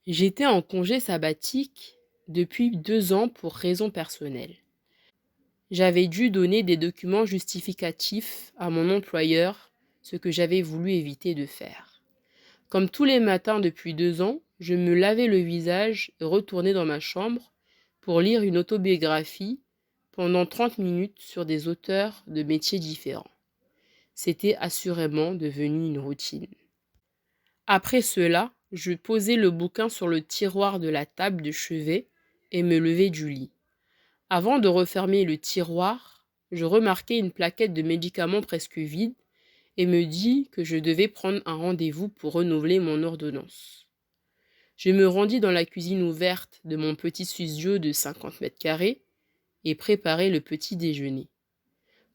J'étais en congé sabbatique depuis 2 ans pour raisons personnelles. J'avais dû donner des documents justificatifs à mon employeur, ce que j'avais voulu éviter de faire. Comme tous les matins depuis 2 ans, je me lavais le visage et retournais dans ma chambre pour lire une autobiographie pendant 30 minutes sur des auteurs de métiers différents. C'était assurément devenu une routine. Après cela, je posais le bouquin sur le tiroir de la table de chevet et me levais du lit. Avant de refermer le tiroir, je remarquai une plaquette de médicaments presque vide et me dis que je devais prendre un rendez-vous pour renouveler mon ordonnance. Je me rendis dans la cuisine ouverte de mon petit studio de 50 mètres carrés et préparai le petit déjeuner.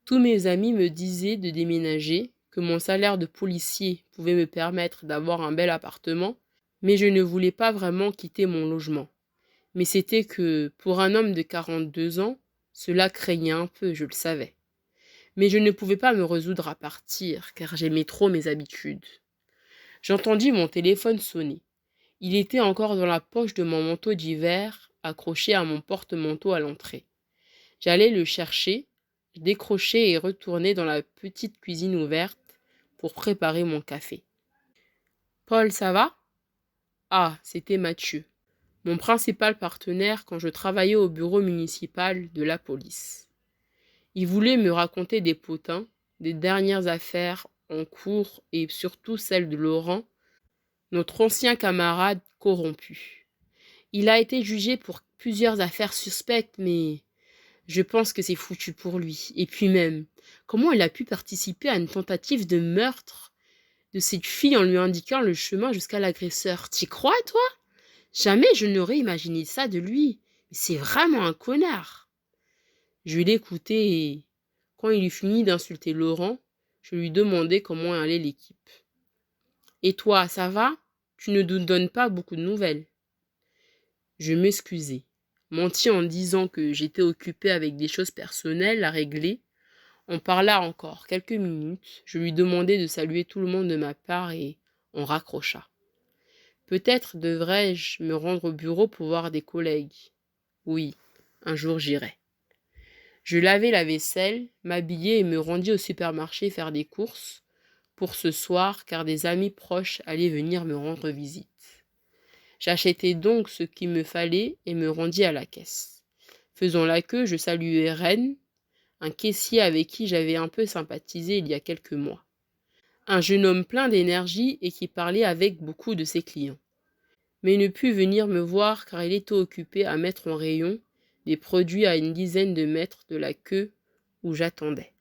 Tous mes amis me disaient de déménager, que mon salaire de policier pouvait me permettre d'avoir un bel appartement, mais je ne voulais pas vraiment quitter mon logement. Mais c'était que, pour un homme de 42 ans, cela craignait un peu, je le savais. Mais je ne pouvais pas me résoudre à partir, car j'aimais trop mes habitudes. J'entendis mon téléphone sonner. Il était encore dans la poche de mon manteau d'hiver, accroché à mon porte-manteau à l'entrée. J'allais le chercher, décrochai et retournai dans la petite cuisine ouverte pour préparer mon café. Paul, ça va? Ah, c'était Mathieu, mon principal partenaire quand je travaillais au bureau municipal de la police. Il voulait me raconter des potins, des dernières affaires en cours et surtout celle de Laurent, notre ancien camarade corrompu. Il a été jugé pour plusieurs affaires suspectes, mais je pense que c'est foutu pour lui. Et puis même, comment il a pu participer à une tentative de meurtre de cette fille en lui indiquant le chemin jusqu'à l'agresseur? T'y crois, toi? Jamais je n'aurais imaginé ça de lui. Mais c'est vraiment un connard. Je l'écoutais et, quand il eut fini d'insulter Laurent, je lui demandai comment allait l'équipe. Et toi, ça va? Tu ne nous donnes pas beaucoup de nouvelles. Je m'excusai, mentis en disant que j'étais occupé avec des choses personnelles à régler. On parla encore quelques minutes, je lui demandai de saluer tout le monde de ma part et on raccrocha. Peut-être devrais-je me rendre au bureau pour voir des collègues. Oui, un jour j'irai. Je lavai la vaisselle, m'habillai et me rendis au supermarché faire des courses pour ce soir car des amis proches allaient venir me rendre visite. J'achetai donc ce qu'il me fallait et me rendis à la caisse. Faisant la queue, je saluai Ren, un caissier avec qui j'avais un peu sympathisé il y a quelques mois. Un jeune homme plein d'énergie et qui parlait avec beaucoup de ses clients. Mais il ne put venir me voir car il était occupé à mettre en rayon des produits à une dizaine de mètres de la queue où j'attendais.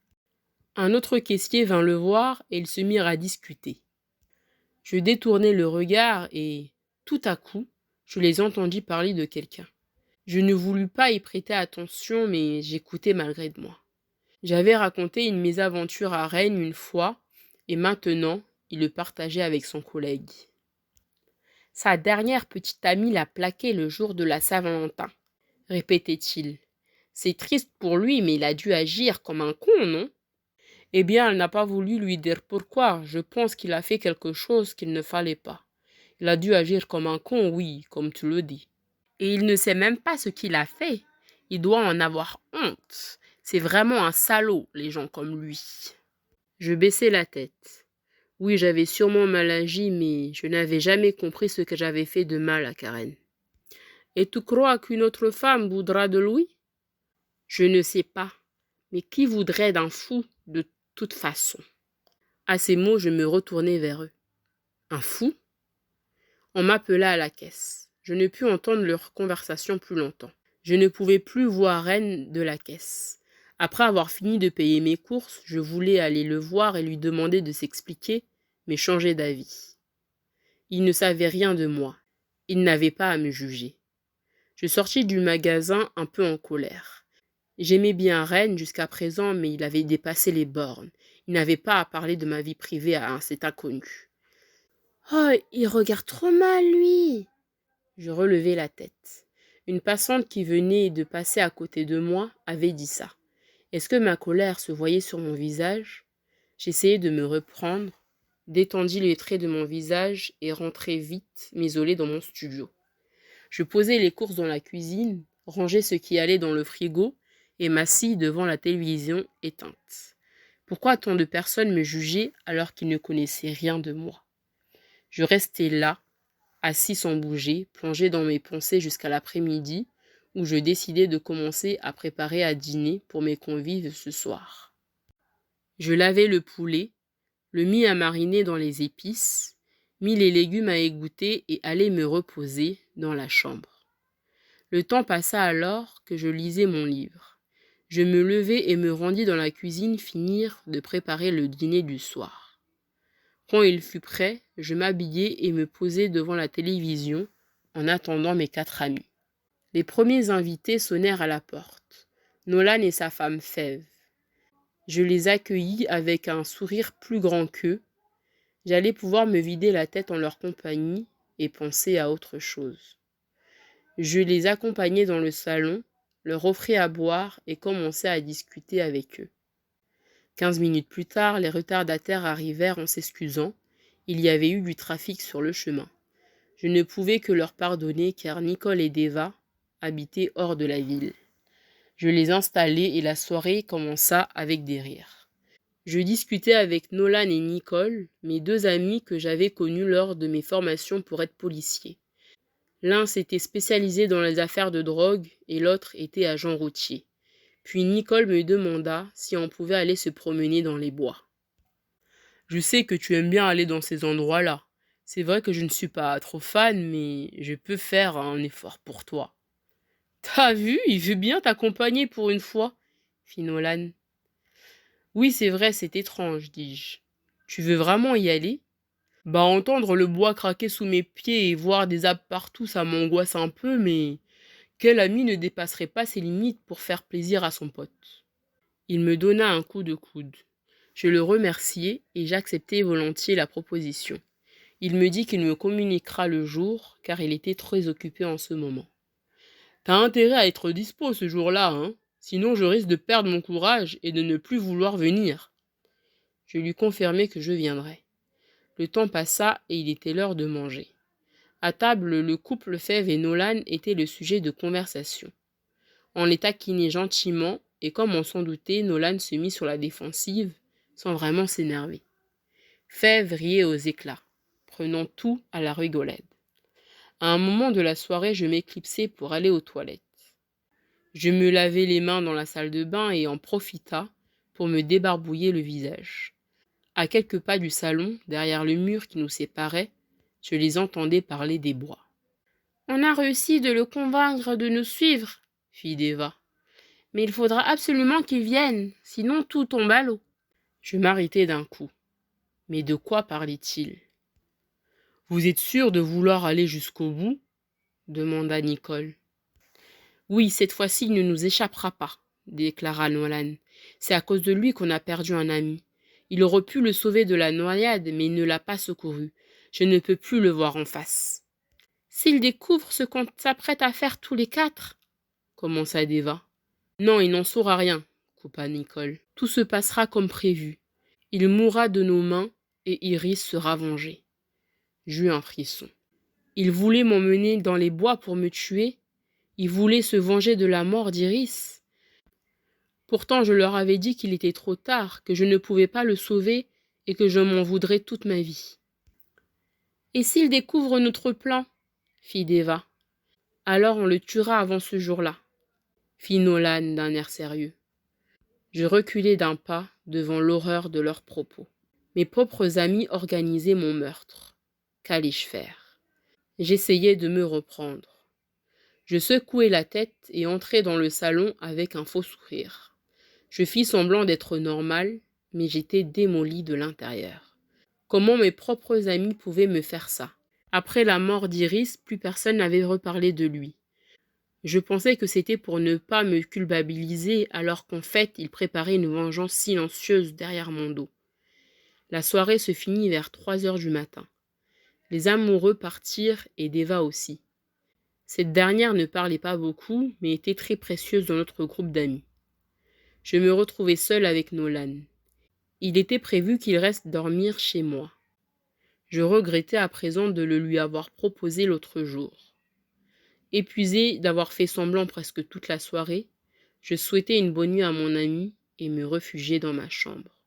Un autre caissier vint le voir et ils se mirent à discuter. Je détournai le regard et, tout à coup, je les entendis parler de quelqu'un. Je ne voulus pas y prêter attention, mais j'écoutais malgré moi. J'avais raconté une mésaventure à Rennes une fois, et maintenant, il le partageait avec son collègue. Sa dernière petite amie l'a plaqué le jour de la Saint-Valentin, répétait-il. C'est triste pour lui, mais il a dû agir comme un con, non? Eh bien, elle n'a pas voulu lui dire pourquoi. Je pense qu'il a fait quelque chose qu'il ne fallait pas. Il a dû agir comme un con, oui, comme tu le dis. Et il ne sait même pas ce qu'il a fait. Il doit en avoir honte. C'est vraiment un salaud, les gens comme lui. Je baissai la tête. Oui, j'avais sûrement mal agi, mais je n'avais jamais compris ce que j'avais fait de mal à Karen. Et tu crois qu'une autre femme voudra de lui? Je ne sais pas. Mais qui voudrait d'un fou de toute façon? À ces mots, je me retournai vers eux. Un fou? On m'appela à la caisse. Je ne pus entendre leur conversation plus longtemps. Je ne pouvais plus voir Ren de la caisse. Après avoir fini de payer mes courses, je voulais aller le voir et lui demander de s'expliquer, mais changer d'avis. Il ne savait rien de moi. Il n'avait pas à me juger. Je sortis du magasin un peu en colère. J'aimais bien Ren jusqu'à présent, mais il avait dépassé les bornes. Il n'avait pas à parler de ma vie privée à cet inconnu. « Oh, il regarde trop mal, lui !» Je relevai la tête. Une passante qui venait de passer à côté de moi avait dit ça. Est-ce que ma colère se voyait sur mon visage? J'essayai de me reprendre, détendis les traits de mon visage et rentrai vite m'isoler dans mon studio. Je posai les courses dans la cuisine, rangeai ce qui allait dans le frigo et m'assis devant la télévision éteinte. Pourquoi tant de personnes me jugeaient alors qu'ils ne connaissaient rien de moi? Je restai là, assis sans bouger, plongé dans mes pensées jusqu'à l'après-midi, où je décidai de commencer à préparer à dîner pour mes convives ce soir. Je lavai le poulet, le mis à mariner dans les épices, mis les légumes à égoutter et allai me reposer dans la chambre. Le temps passa alors que je lisais mon livre. Je me levai et me rendis dans la cuisine finir de préparer le dîner du soir. Quand il fut prêt, je m'habillai et me posai devant la télévision en attendant mes 4 amis. Les premiers invités sonnèrent à la porte, Nolan et sa femme Fève. Je les accueillis avec un sourire plus grand qu'eux. J'allais pouvoir me vider la tête en leur compagnie et penser à autre chose. Je les accompagnai dans le salon, leur offris à boire et commençai à discuter avec eux. 15 minutes plus tard, les retardataires arrivèrent en s'excusant. Il y avait eu du trafic sur le chemin. Je ne pouvais que leur pardonner car Nicole et Deva habitaient hors de la ville. Je les installai et la soirée commença avec des rires. Je discutais avec Nolan et Nicole, mes 2 amis que j'avais connus lors de mes formations pour être policier. L'un s'était spécialisé dans les affaires de drogue et l'autre était agent routier. Puis Nicole me demanda si on pouvait aller se promener dans les bois. Je sais que tu aimes bien aller dans ces endroits-là. C'est vrai que je ne suis pas trop fan, mais je peux faire un effort pour toi. T'as vu, il veut bien t'accompagner pour une fois, fit Nolan. Oui, c'est vrai, c'est étrange, dis-je. Tu veux vraiment y aller? Bah, entendre le bois craquer sous mes pieds et voir des arbres partout, ça m'angoisse un peu, mais quel ami ne dépasserait pas ses limites pour faire plaisir à son pote? Il me donna un coup de coude. Je le remerciai et j'acceptai volontiers la proposition. Il me dit qu'il me communiquera le jour, car il était très occupé en ce moment. T'as intérêt à être dispo ce jour-là, hein? Sinon je risque de perdre mon courage et de ne plus vouloir venir. Je lui confirmai que je viendrais. Le temps passa et il était l'heure de manger. À table, le couple Fève et Nolan était le sujet de conversation. On les taquinait gentiment et comme on s'en doutait, Nolan se mit sur la défensive sans vraiment s'énerver. Fève riait aux éclats, prenant tout à la rigolade. À un moment de la soirée, je m'éclipsai pour aller aux toilettes. Je me lavai les mains dans la salle de bain et en profita pour me débarbouiller le visage. À quelques pas du salon, derrière le mur qui nous séparait, je les entendais parler des bois. « On a réussi de le convaincre de nous suivre, » fit Deva. « Mais il faudra absolument qu'il vienne, sinon tout tombe à l'eau. » Je m'arrêtai d'un coup. Mais de quoi parlait-il? « Vous êtes sûr de vouloir aller jusqu'au bout? » demanda Nicole. « Oui, cette fois-ci, il ne nous échappera pas, » déclara Nolan. « C'est à cause de lui qu'on a perdu un ami. Il aurait pu le sauver de la noyade, mais il ne l'a pas secouru. Je ne peux plus le voir en face. »« S'il découvre ce qu'on s'apprête à faire tous les 4, » commença Deva. « Non, il n'en saura rien, » coupa Nicole. « Tout se passera comme prévu. Il mourra de nos mains et Iris sera vengée. » J'eus un frisson. Il voulait m'emmener dans les bois pour me tuer. Il voulait se venger de la mort d'Iris. Pourtant, je leur avais dit qu'il était trop tard, que je ne pouvais pas le sauver et que je m'en voudrais toute ma vie. « Et s'il découvre notre plan ?» fit Deva. « Alors on le tuera avant ce jour-là, » fit Nolan d'un air sérieux. Je reculai d'un pas devant l'horreur de leurs propos. Mes propres amis organisaient mon meurtre. Qu'allais-je faire? J'essayais de me reprendre. Je secouai la tête et entrai dans le salon avec un faux sourire. Je fis semblant d'être normal, mais j'étais démolie de l'intérieur. Comment mes propres amis pouvaient me faire ça? Après la mort d'Iris, plus personne n'avait reparlé de lui. Je pensais que c'était pour ne pas me culpabiliser, alors qu'en fait, il préparait une vengeance silencieuse derrière mon dos. La soirée se finit vers 3 heures du matin. Les amoureux partirent et Deva aussi. Cette dernière ne parlait pas beaucoup, mais était très précieuse dans notre groupe d'amis. Je me retrouvai seule avec Nolan. Il était prévu qu'il reste dormir chez moi. Je regrettais à présent de le lui avoir proposé l'autre jour. Épuisée d'avoir fait semblant presque toute la soirée, je souhaitais une bonne nuit à mon ami et me réfugiais dans ma chambre.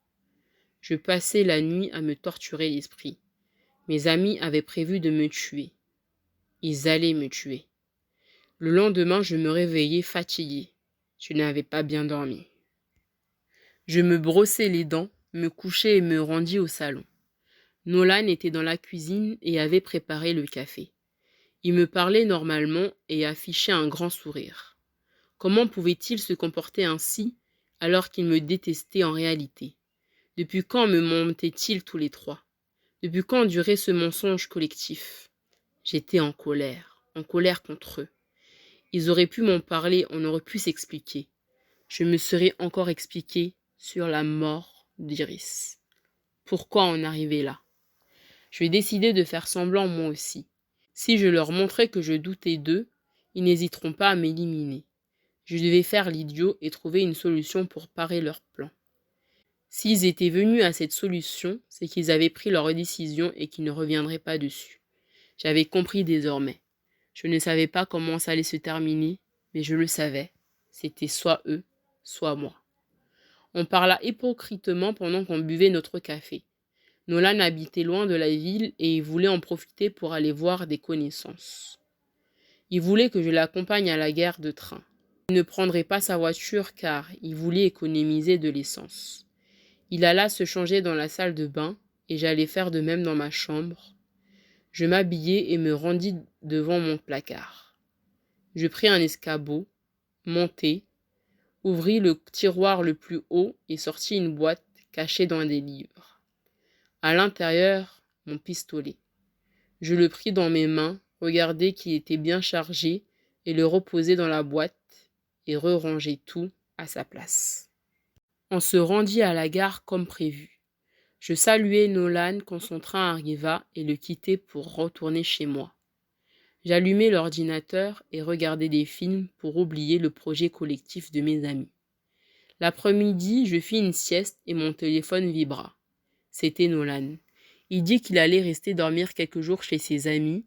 Je passais la nuit à me torturer l'esprit. Mes amis avaient prévu de me tuer. Ils allaient me tuer. Le lendemain, je me réveillais fatiguée. Je n'avais pas bien dormi. Je me brossai les dents, me couchai et me rendis au salon. Nolan était dans la cuisine et avait préparé le café. Il me parlait normalement et affichait un grand sourire. Comment pouvait-il se comporter ainsi alors qu'il me détestait en réalité? Depuis quand me mentaient-ils tous les trois? Depuis quand durait ce mensonge collectif? J'étais en colère contre eux. Ils auraient pu m'en parler, on aurait pu s'expliquer. Je me serais encore expliqué sur la mort d'Iris. Pourquoi en arriver là? Je décidai de faire semblant moi aussi. Si je leur montrais que je doutais d'eux, ils n'hésiteront pas à m'éliminer. Je devais faire l'idiot et trouver une solution pour parer leur plan. S'ils étaient venus à cette solution, c'est qu'ils avaient pris leur décision et qu'ils ne reviendraient pas dessus. J'avais compris désormais. Je ne savais pas comment ça allait se terminer, mais je le savais. C'était soit eux, soit moi. On parla hypocritement pendant qu'on buvait notre café. Nolan habitait loin de la ville et il voulait en profiter pour aller voir des connaissances. Il voulait que je l'accompagne à la gare de train. Il ne prendrait pas sa voiture car il voulait économiser de l'essence. Il alla se changer dans la salle de bain et j'allais faire de même dans ma chambre. Je m'habillai et me rendis devant mon placard. Je pris un escabeau, montai, ouvris le tiroir le plus haut et sortis une boîte cachée dans des livres. À l'intérieur, mon pistolet. Je le pris dans mes mains, regardai qu'il était bien chargé et le reposai dans la boîte et re-rangeai tout à sa place. On se rendit à la gare comme prévu. Je saluai Nolan quand son train arriva et le quittai pour retourner chez moi. J'allumai l'ordinateur et regardai des films pour oublier le projet collectif de mes amis. L'après-midi, je fis une sieste et mon téléphone vibra. C'était Nolan. Il dit qu'il allait rester dormir quelques jours chez ses amis,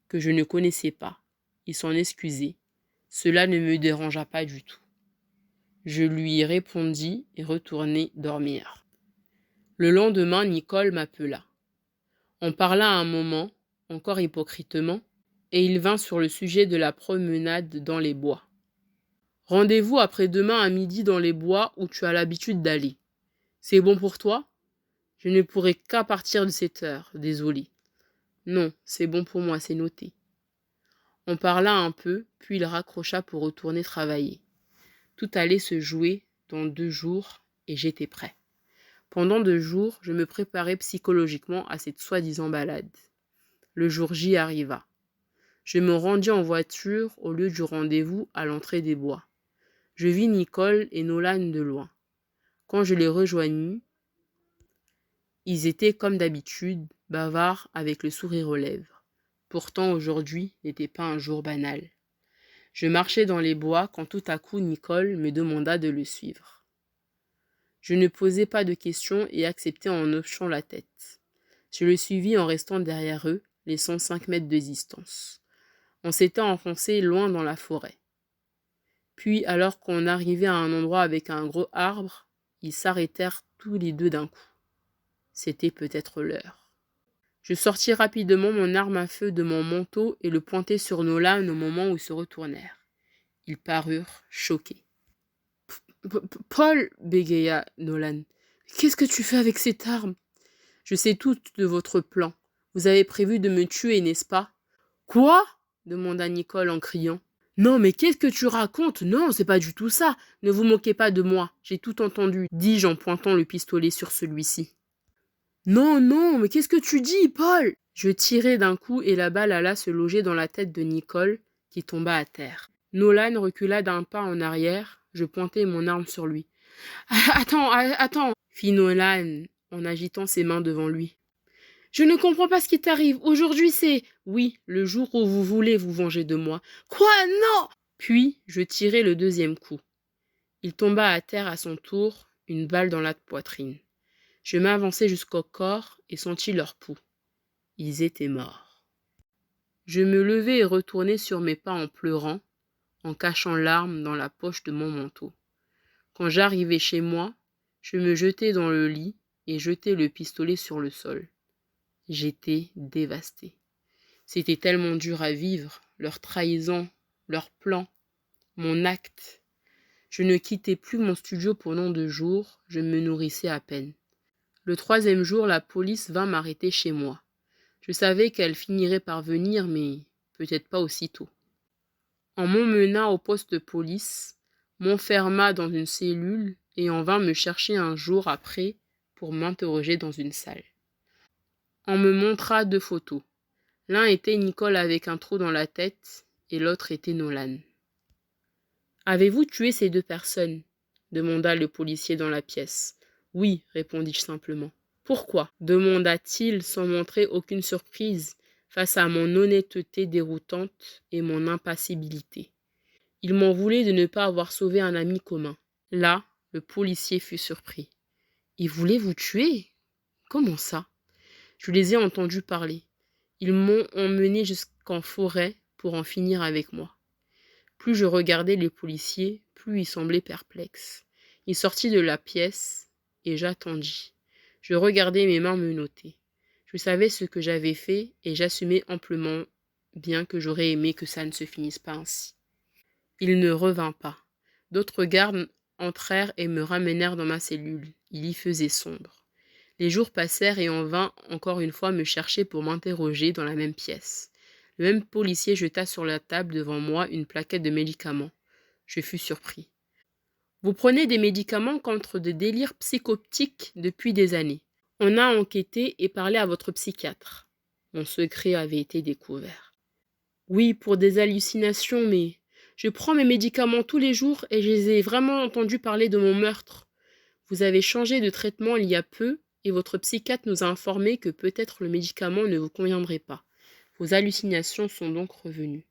que je ne connaissais pas. Il s'en excusait. Cela ne me dérangea pas du tout. Je lui répondis et retournai dormir. Le lendemain, Nicole m'appela. On parla un moment, encore hypocritement, et il vint sur le sujet de la promenade dans les bois. Rendez-vous après-demain à midi dans les bois où tu as l'habitude d'aller. C'est bon pour toi? Je ne pourrai qu'à partir de cette heure, désolé. Non, c'est bon pour moi, c'est noté. On parla un peu, puis il raccrocha pour retourner travailler. Tout allait se jouer dans 2 jours et j'étais prêt. Pendant 2 jours, je me préparais psychologiquement à cette soi-disant balade. Le jour J arriva. Je me rendis en voiture au lieu du rendez-vous à l'entrée des bois. Je vis Nicole et Nolan de loin. Quand je les rejoignis, ils étaient comme d'habitude, bavards avec le sourire aux lèvres. Pourtant aujourd'hui n'était pas un jour banal. Je marchais dans les bois quand tout à coup Nicole me demanda de le suivre. Je ne posai pas de questions et acceptai en hochant la tête. Je le suivis en restant derrière eux, laissant 5 mètres de distance. On s'était enfoncé loin dans la forêt. Puis, alors qu'on arrivait à un endroit avec un gros arbre, ils s'arrêtèrent tous les deux d'un coup. C'était peut-être l'heure. Je sortis rapidement mon arme à feu de mon manteau et le pointai sur Nolan au moment où ils se retournèrent. Ils parurent choqués. Paul, bégaya Nolan. Qu'est-ce que tu fais avec cette arme? Je sais tout de votre plan. Vous avez prévu de me tuer, n'est-ce pas? Quoi? Demanda Nicole en criant. Non, mais qu'est-ce que tu racontes? Non, c'est pas du tout ça. Ne vous moquez pas de moi. J'ai tout entendu, dis-je en pointant le pistolet sur celui-ci. Non, non, mais qu'est-ce que tu dis, Paul? Je tirai d'un coup et la balle alla se loger dans la tête de Nicole, qui tomba à terre. Nolan recula d'un pas en arrière. Je pointai mon arme sur lui. Attends, fit Nolan en agitant ses mains devant lui. Je ne comprends pas ce qui t'arrive. Aujourd'hui, c'est... Oui, le jour où vous voulez vous venger de moi. Quoi? Non! Puis, je tirai le 2e coup. Il tomba à terre à son tour, une balle dans la poitrine. Je m'avançai jusqu'au corps et sentis leur pouls. Ils étaient morts. Je me levai et retournai sur mes pas en pleurant, en cachant larmes dans la poche de mon manteau. Quand j'arrivai chez moi, je me jetai dans le lit et jetai le pistolet sur le sol. J'étais dévastée. C'était tellement dur à vivre, leur trahison, leur plan, mon acte. Je ne quittais plus mon studio pendant 2 jours, je me nourrissais à peine. Le 3e jour, la police vint m'arrêter chez moi. Je savais qu'elle finirait par venir, mais peut-être pas aussitôt. On m'emmena au poste de police, m'enferma dans une cellule et on vint me chercher un jour après pour m'interroger dans une salle. On me montra 2 photos. L'un était Nicole avec un trou dans la tête et l'autre était Nolan. « Avez-vous tué ces 2 personnes ?» demanda le policier dans la pièce. « Oui, répondis-je simplement. »« Pourquoi ?» demanda-t-il sans montrer aucune surprise face à mon honnêteté déroutante et mon impassibilité. Il m'en voulait de ne pas avoir sauvé un ami commun. Là, le policier fut surpris. « Ils voulaient vous tuer ? Comment ça ?» Je les ai entendus parler. Ils m'ont emmené jusqu'en forêt pour en finir avec moi. Plus je regardais les policiers, plus ils semblaient perplexes. Il sortit de la pièce et j'attendis. Je regardais mes mains menottées. Je savais ce que j'avais fait et j'assumais amplement, bien que j'aurais aimé que ça ne se finisse pas ainsi. Il ne revint pas. D'autres gardes entrèrent et me ramenèrent dans ma cellule. Il y faisait sombre. Les jours passèrent et on vint encore une fois me chercher pour m'interroger dans la même pièce. Le même policier jeta sur la table devant moi une plaquette de médicaments. Je fus surpris. « Vous prenez des médicaments contre des délires psychoptiques depuis des années. On a enquêté et parlé à votre psychiatre. » Mon secret avait été découvert. « Oui, pour des hallucinations, mais je prends mes médicaments tous les jours et je les ai vraiment entendus parler de mon meurtre. Vous avez changé de traitement il y a peu et votre psychiatre nous a informé que peut-être le médicament ne vous conviendrait pas. Vos hallucinations sont donc revenues. »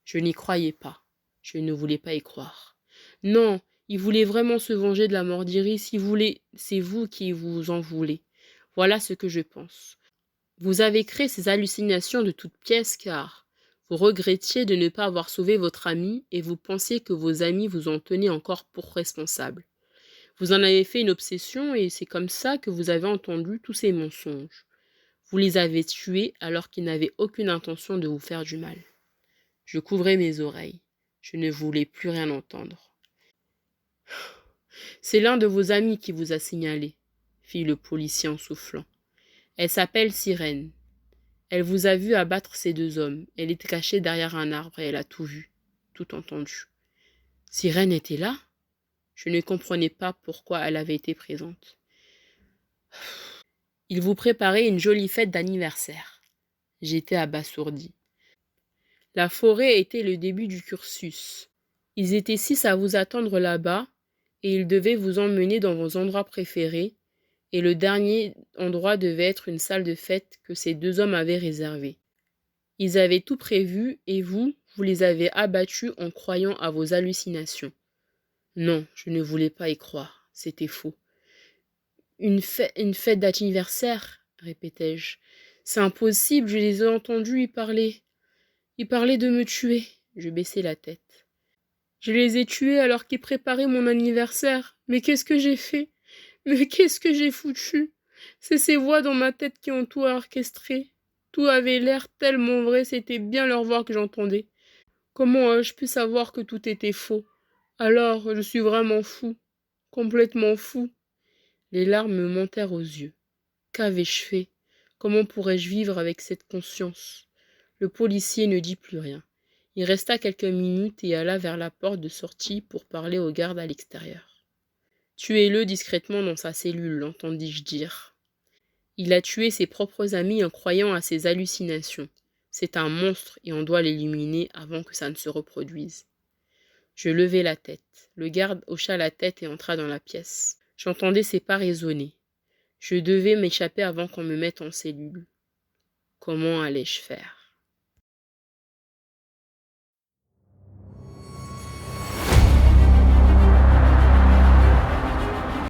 Je n'y croyais pas. Je ne voulais pas y croire. Non, il voulait vraiment se venger de la mort d'Iris. Il voulait... C'est vous qui vous en voulez. Voilà ce que je pense. Vous avez créé ces hallucinations de toutes pièces car vous regrettiez de ne pas avoir sauvé votre ami et vous pensiez que vos amis vous en tenaient encore pour responsable. Vous en avez fait une obsession et c'est comme ça que vous avez entendu tous ces mensonges. Vous les avez tués alors qu'ils n'avaient aucune intention de vous faire du mal. Je couvrais mes oreilles. Je ne voulais plus rien entendre. « C'est l'un de vos amis qui vous a signalé, » fit le policier en soufflant. « Elle s'appelle Sirène. Elle vous a vu abattre ces 2 hommes. Elle était cachée derrière un arbre et elle a tout vu, tout entendu. » Sirène était là ? Je ne comprenais pas pourquoi elle avait été présente. « Il vous préparait une jolie fête d'anniversaire. » J'étais abasourdi. La forêt était le début du cursus. Ils étaient 6 à vous attendre là-bas et ils devaient vous emmener dans vos endroits préférés et le dernier endroit devait être une salle de fête que ces 2 hommes avaient réservée. Ils avaient tout prévu et vous les avez abattus en croyant à vos hallucinations. Non, je ne voulais pas y croire, c'était faux. Une fête d'anniversaire, répétai-je. C'est impossible, je les ai entendus y parler. Ils parlaient de me tuer. Je baissai la tête. Je les ai tués alors qu'ils préparaient mon anniversaire. Mais qu'est-ce que j'ai fait ? Mais qu'est-ce que j'ai foutu ? C'est ces voix dans ma tête qui ont tout orchestré. Tout avait l'air tellement vrai, c'était bien leur voix que j'entendais. Comment ai-je pu savoir que tout était faux ? Alors, je suis vraiment fou. Complètement fou. Les larmes me montèrent aux yeux. Qu'avais-je fait ? Comment pourrais-je vivre avec cette conscience ? Le policier ne dit plus rien. Il resta quelques minutes et alla vers la porte de sortie pour parler aux gardes à l'extérieur. « Tuez-le discrètement dans sa cellule, l'entendis-je dire. Il a tué ses propres amis en croyant à ses hallucinations. C'est un monstre et on doit l'éliminer avant que ça ne se reproduise. » Je levai la tête. Le garde hocha la tête et entra dans la pièce. J'entendais ses pas résonner. Je devais m'échapper avant qu'on me mette en cellule. Comment allais-je faire ?